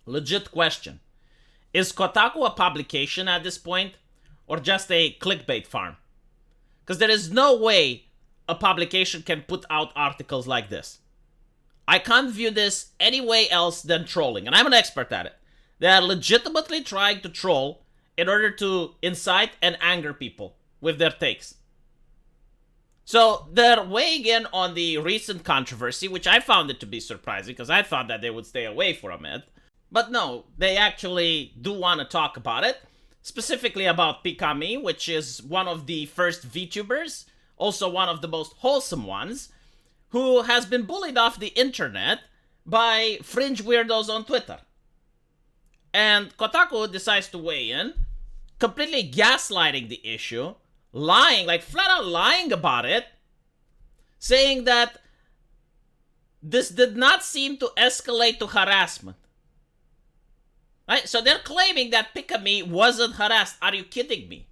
Legit question. Is Kotaku a publication at this point, or just a clickbait farm? Because there is no way a publication can put out articles like this. I can't view this any way else than trolling, and I'm an expert at it. They are legitimately trying to troll in order to incite and anger people with their takes. So they're weighing in on the recent controversy, which I found it to be surprising because I thought that they would stay away from it. But no, they actually do want to talk about it, specifically about Pikamee, which is one of the first VTubers, also one of the most wholesome ones, who has been bullied off the internet by fringe weirdos on Twitter. And Kotaku decides to weigh in, completely gaslighting the issue, lying, like flat out lying about it, saying that this did not seem to escalate to harassment. Right? So they're claiming that Pikamee wasn't harassed. Are you kidding me?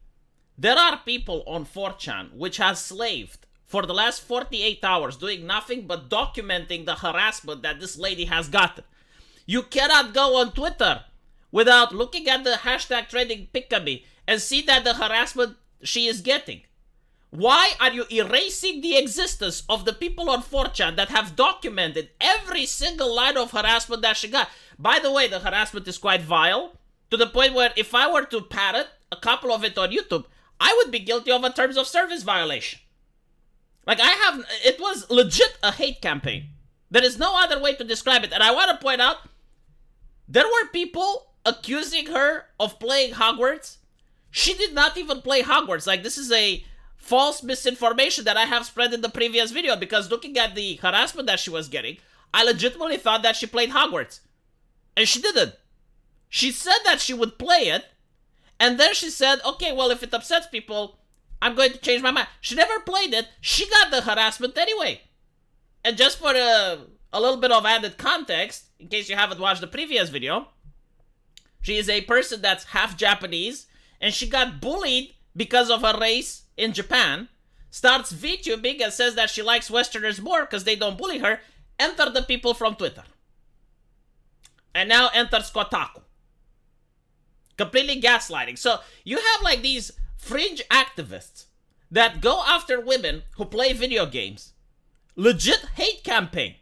There are people on 4chan which has slaved for the last 48 hours doing nothing but documenting the harassment that this lady has gotten. You cannot go on Twitter without looking at the hashtag trending Pikamee and see that the harassment she is getting. Why are you erasing the existence of the people on 4chan that have documented every single line of harassment that she got? By the way, the harassment is quite vile, to the point where if I were to parrot a couple of it on YouTube, I would be guilty of a terms of service violation. Like, it was legit a hate campaign. There is no other way to describe it. And I want to point out, there were people accusing her of playing Hogwarts. She did not even play Hogwarts. Like, this is a false misinformation that I have spread in the previous video, because looking at the harassment that she was getting, I legitimately thought that she played Hogwarts. And she didn't. She said that she would play it, and then she said, okay, well, if it upsets people, I'm going to change my mind. She never played it. She got the harassment anyway. And just for a little bit of added context, in case you haven't watched the previous video, she is a person that's half Japanese, and she got bullied because of her race in Japan, starts VTubing and says that she likes Westerners more because they don't bully her. Enter the people from Twitter. And now enters Kotaku. Completely gaslighting. So you have like these fringe activists that go after women who play video games. Legit hate campaign.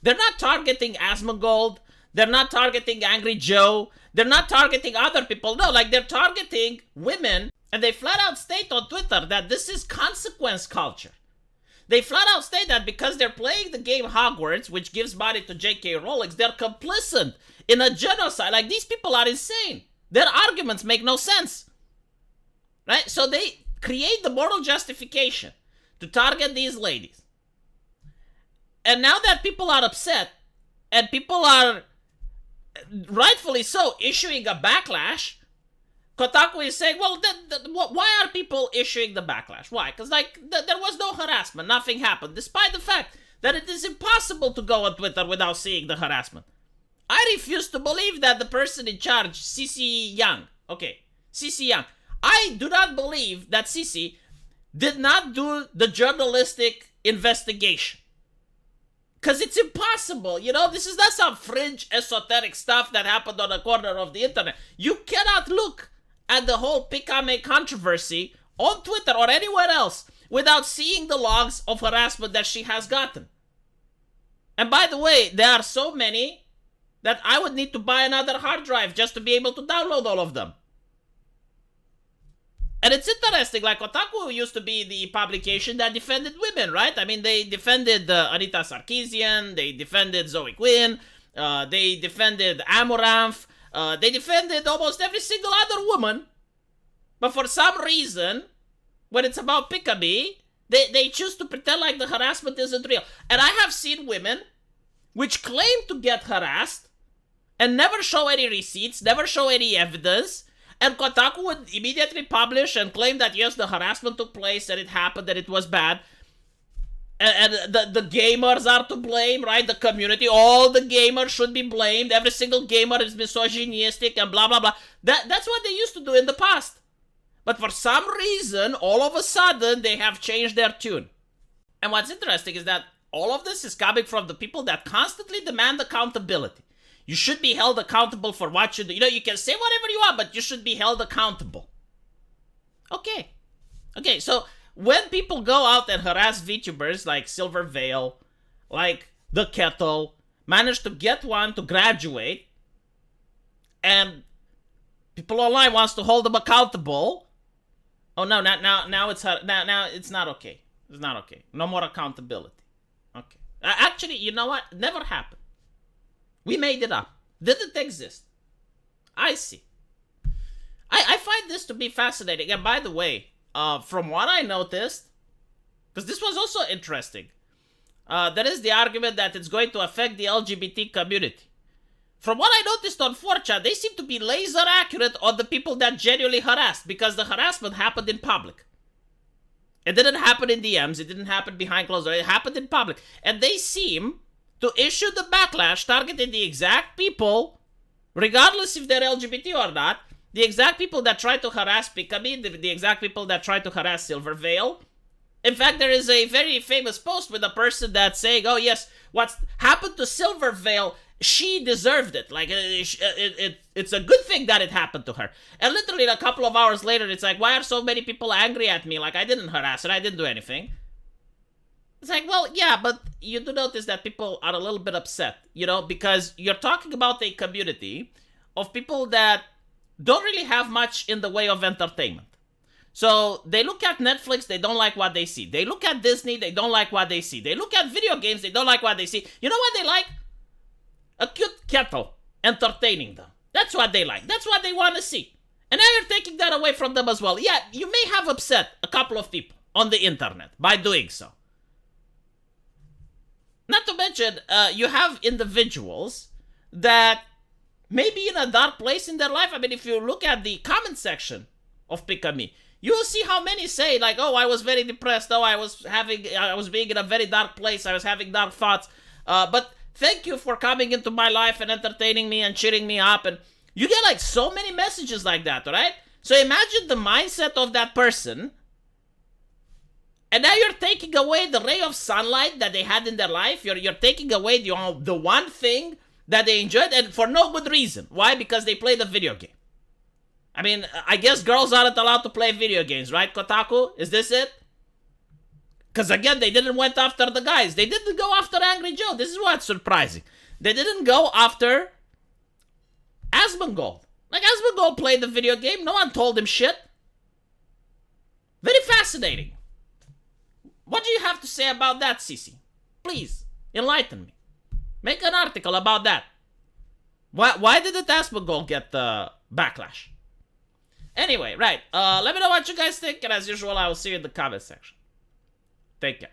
They're not targeting Asmongold. They're not targeting Angry Joe. They're not targeting other people. No, like they're targeting women. And they flat out state on Twitter that this is consequence culture. They flat out state that because they're playing the game Hogwarts, which gives money to J.K. Rowling, they're complicit in a genocide. Like, these people are insane. Their arguments make no sense. Right? So they create the moral justification to target these ladies. And now that people are upset, and people are, rightfully so, issuing a backlash, Kotaku is saying, well, why are people issuing the backlash? Why? Because, like, there was no harassment. Nothing happened, despite the fact that it is impossible to go on Twitter without seeing the harassment. I refuse to believe that the person in charge, Cici Yang, I do not believe that Cici did not do the journalistic investigation. Because it's impossible, you know? This is not some fringe esoteric stuff that happened on a corner of the internet. You cannot look at the whole Pikamee controversy on Twitter or anywhere else without seeing the logs of harassment that she has gotten. And by the way, there are so many that I would need to buy another hard drive just to be able to download all of them. And it's interesting, like Kotaku used to be the publication that defended women, right? I mean, they defended Anita Sarkeesian, they defended Zoe Quinn, they defended Amaranth, they defended almost every single other woman. But for some reason, when it's about Pikamee, they choose to pretend like the harassment isn't real. And I have seen women which claim to get harassed and never show any receipts, never show any evidence. And Kotaku would immediately publish and claim that, yes, the harassment took place and it happened and it was bad. And the gamers are to blame, right? The community, all the gamers should be blamed. Every single gamer is misogynistic and blah, blah, blah. That's what they used to do in the past. But for some reason, all of a sudden, they have changed their tune. And what's interesting is that all of this is coming from the people that constantly demand accountability. You should be held accountable for what you do. You know, you can say whatever you want, but you should be held accountable. Okay. Okay, so when people go out and harass VTubers like Silver Veil, like The Kettle, manage to get one to graduate, and people online wants to hold them accountable. Oh no! Now it's not okay. It's not okay. No more accountability. Okay. Actually, you know what? Never happened. We made it up. Didn't exist. I see. I find this to be fascinating. And by the way, from what I noticed, because this was also interesting, there is the argument that it's going to affect the LGBT community. From what I noticed on 4chan, they seem to be laser accurate on the people that genuinely harassed, because the harassment happened in public. It didn't happen in DMs, it didn't happen behind closed doors, it happened in public. And they seem to issue the backlash targeting the exact people, regardless if they're LGBT or not, the exact people that tried to harass Pikamee, the exact people that tried to harass Silver Veil. In fact, there is a very famous post with a person that's saying, oh yes, what's happened to Silver Veil, she deserved it. Like, it's a good thing that it happened to her. And literally a couple of hours later, it's like, why are so many people angry at me? Like, I didn't harass her, I didn't do anything. It's like, well, yeah, but you do notice that people are a little bit upset, you know, because you're talking about a community of people that don't really have much in the way of entertainment. So they look at Netflix, they don't like what they see. They look at Disney, they don't like what they see. They look at video games, they don't like what they see. You know what they like? A cute kettle entertaining them. That's what they like. That's what they want to see. And now you're taking that away from them as well. Yeah, you may have upset a couple of people on the internet by doing so. Not to mention, you have individuals that may be in a dark place in their life. I mean, if you look at the comment section of Pikamee, you will see how many say, like, oh, I was very depressed. Oh, I was being in a very dark place. I was having dark thoughts. But thank you for coming into my life and entertaining me and cheering me up. And you get, like, so many messages like that, right? So imagine the mindset of that person. And now you're taking away the ray of sunlight that they had in their life. You're taking away the one thing that they enjoyed, and for no good reason. Why? Because they played a video game. I mean, I guess girls aren't allowed to play video games, right, Kotaku? Is this it? Because again, they didn't went after the guys. They didn't go after Angry Joe. This is what's surprising. They didn't go after Asmongold. Like, Asmongold played the video game. No one told him shit. Very fascinating. What do you have to say about that, Cici? Please, enlighten me. Make an article about that. Why didn't Asmongold get the backlash? Anyway, right. Let me know what you guys think. And as usual, I will see you in the comment section. Take care.